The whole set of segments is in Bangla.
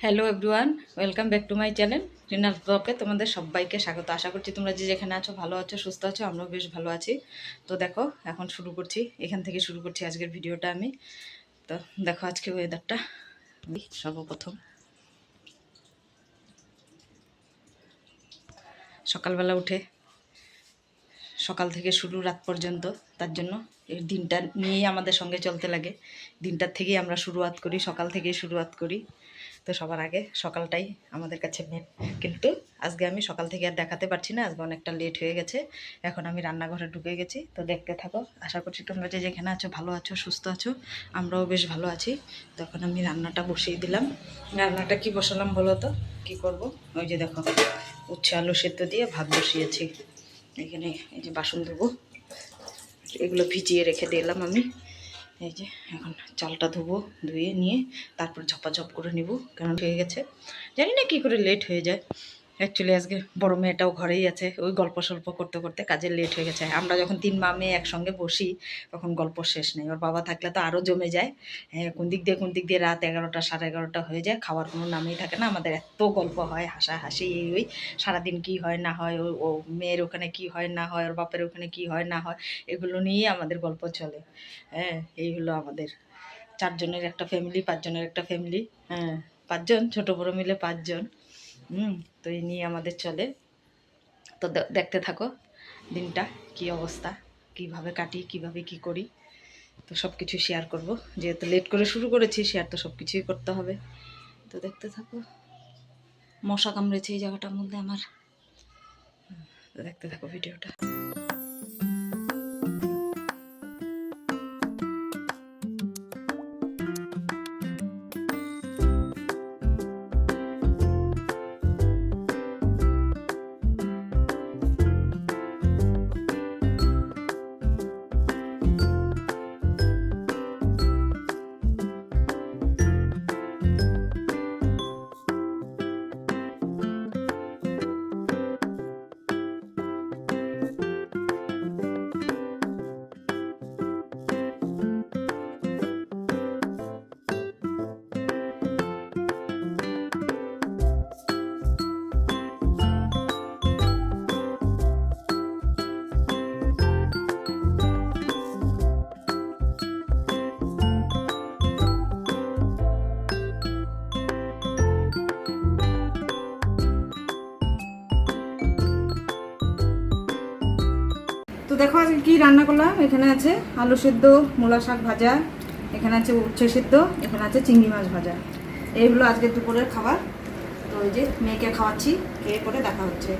Hello everyone, welcome back to my channel renal ব্লগে তোমাদের সবাইকে স্বাগত। আশা করছি তোমরা যে যেখানে আছো ভালো আছো, সুস্থ আছো। আমরাও বেশ ভালো আছি। তো দেখো এখন শুরু করছি, এখান থেকে শুরু করছি আজকের ভিডিওটা আমি। তো দেখো আজকে ওয়েদারটা সর্বপ্রথম সকালবেলা উঠে সকাল থেকে শুরু রাত পর্যন্ত, তার জন্য এই দিনটা নিয়েই আমাদের সঙ্গে চলতে লাগে। দিনটার থেকেই আমরা শুরুয়াত করি, সকাল থেকেই শুরুয়াত করি। তো সবার আগে সকালটাই আমাদের কাছে মেন। কিন্তু আজকে আমি সকাল থেকে আর দেখাতে পারছি না, আজকে অনেকটা লেট হয়ে গেছে। এখন আমি রান্নাঘরে ঢুকে গেছি, তো দেখতে থাকো। আশা করছি তোমরা যে যেখানে আছো ভালো আছো, সুস্থ আছো। আমরাও বেশ ভালো আছি। তখন আমি রান্নাটা বসিয়ে দিলাম। রান্নাটা কি বসালাম বলো তো, কী করব? ওই যে দেখো, উচ্ছে আলু সেদ্ধ দিয়ে ভাত বসিয়েছি। এখানে এই যে বাসন ধোবো, এগুলো ভিজিয়ে রেখে দিলাম আমি। এই যে এখন চালটা ধোবো, ধুয়ে নিয়ে তারপর ঝপাঝপ করে নিব, কারণ হয়ে গেছে। জানি না কী করে লেট হয়ে যায়। অ্যাকচুয়ালি আজকে বড় মেয়েটাও ঘরেই আছে, ওই গল্প সল্প করতে করতে কাজে লেট হয়ে গেছে। আমরা যখন তিন মা মেয়ে একসঙ্গে বসি তখন গল্প শেষ নেই। ওর বাবা থাকলে তো আরও জমে যায়। হ্যাঁ, কোন দিক দিয়ে রাত 11টা সাড়ে 11টা হয়ে যায়, খাওয়ার কোনো নামই থাকে না। আমাদের এত গল্প হয়, হাসাহাসি এই ওই। সারাদিন কী হয় না হয়, ও মেয়ের ওখানে কী হয় না হয়, ওর বাপের ওখানে কী হয় না হয়, এগুলো নিয়েই আমাদের গল্প চলে। হ্যাঁ, এই হলো আমাদের চারজনের একটা ফ্যামিলি, পাঁচজনের একটা ফ্যামিলি। হ্যাঁ, পাঁচজন, ছোটো বড়ো মিলে পাঁচজন। তো এই নিয়ে আমাদের চলে। তো দেখতে থাকো দিনটা কি অবস্থা, কিভাবে কাটি, কিভাবে কি করি। তো সব কিছু শেয়ার করব, যেহেতু লেট করে শুরু করেছি, শেয়ার তো সব কিছুই করতে হবে। তো দেখতে থাকো। মশা কামড়েছে এই জায়গাটার মধ্যে আমার। তো দেখতে থাকো ভিডিওটা। তো দেখো আজকে কী রান্না করলাম। এখানে আছে আলু সেদ্ধ, মূলা শাক ভাজা, এখানে আছে উচ্ছে সেদ্ধ, এখানে আছে চিংড়ি মাছ ভাজা। এই হলো আজকে দুপুরের খাবার। তো ওই যে মেয়েকে খাওয়াচ্ছি, খেয়ে পরে দেখা হচ্ছে।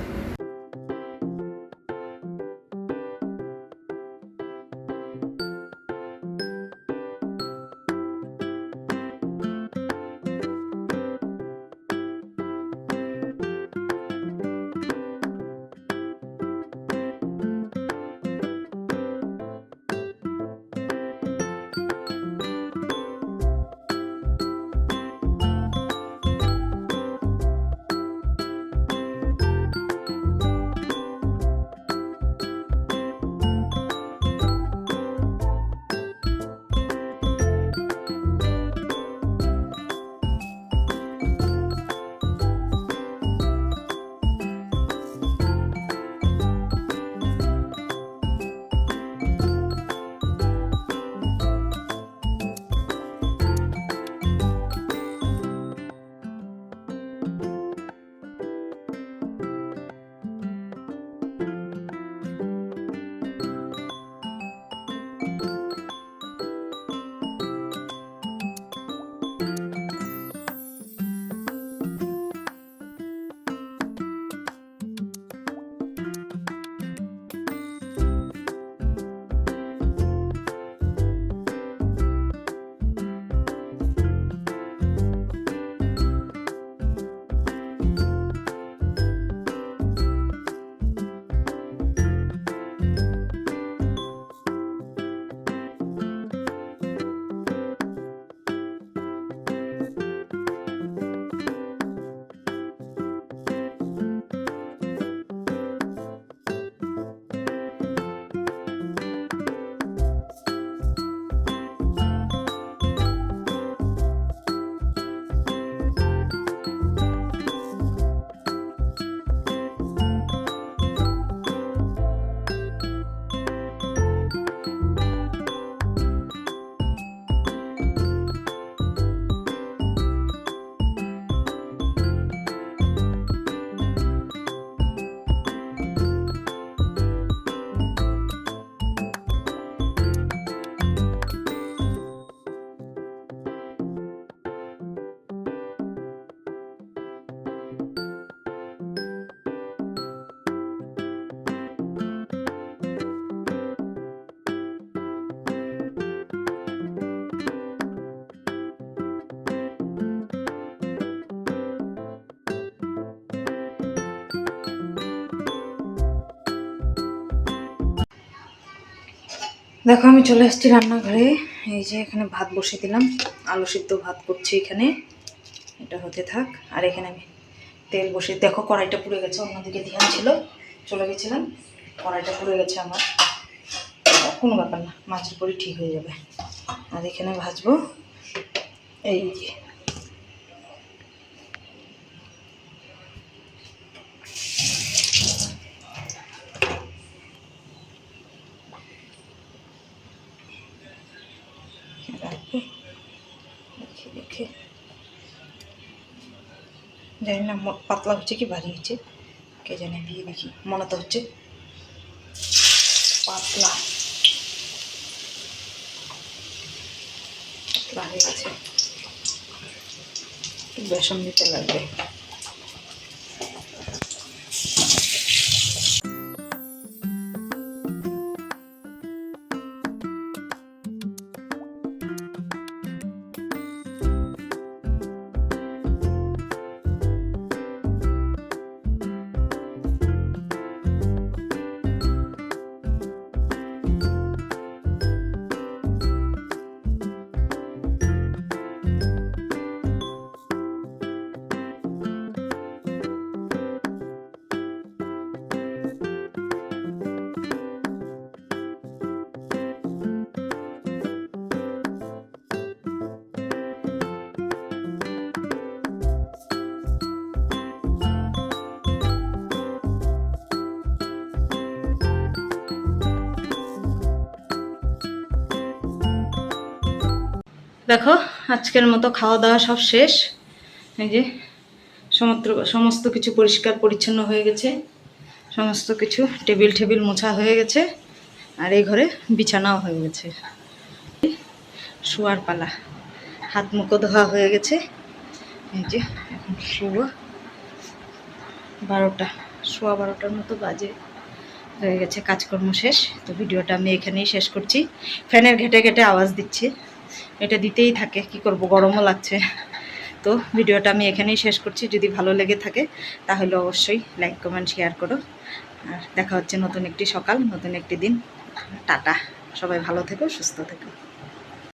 দেখো আমি চলে এসেছি রান্নাঘরে। এই যে এখানে ভাত বসিয়ে দিলাম, আলু সিদ্ধ ভাত করছি এখানে, এটা হতে থাক। আর এখানে আমি তেল বসিয়ে, দেখো কড়াইটা পুড়ে গেছে, অন্যদিকে ধ্যান ছিল, চলে গেছিলাম, কড়াইটা পুড়ে গেছে আমার, কোনো ব্যাপার না, মাছের পরে ঠিক হয়ে যাবে। আর এখানে ভাজবো এই যে রাখবো, দেখে দেখে জানি না পাতলা হচ্ছে কি ভারী হচ্ছে, কে জানে, দিয়ে দেখি, মনে তো হচ্ছে পাতলা পাতলা হয়ে গেছে, বেসন দিতে লাগবে। দেখো আজকের মতো খাওয়া দাওয়া সব শেষ। এই যে সমস্ত কিছু পরিষ্কার পরিচ্ছন্ন হয়ে গেছে, সমস্ত কিছু টেবিল মোছা হয়ে গেছে, আর এই ঘরে বিছানাও হয়ে গেছে। শোয়ার পালা, হাত মুখো ধোয়া হয়ে গেছে। এই যে এখন শুবো, 12টার মতো বাজে হয়ে গেছে, কাজকর্ম শেষ। তো ভিডিওটা আমি এখানেই শেষ করছি। ফ্যানের ঘেটে ঘেটে আওয়াজ দিচ্ছি, এটা দিতেই থাকে, কি করব, গরমও লাগছে। তো ভিডিওটা আমি এখানেই শেষ করছি। যদি ভালো লেগে থাকে তাহলে অবশ্যই লাইক কমেন্ট শেয়ার করো। আর দেখা হচ্ছে নতুন একটি সকাল, নতুন একটি দিন। টাটা, সবাই ভালো থেকো, সুস্থ থেকো।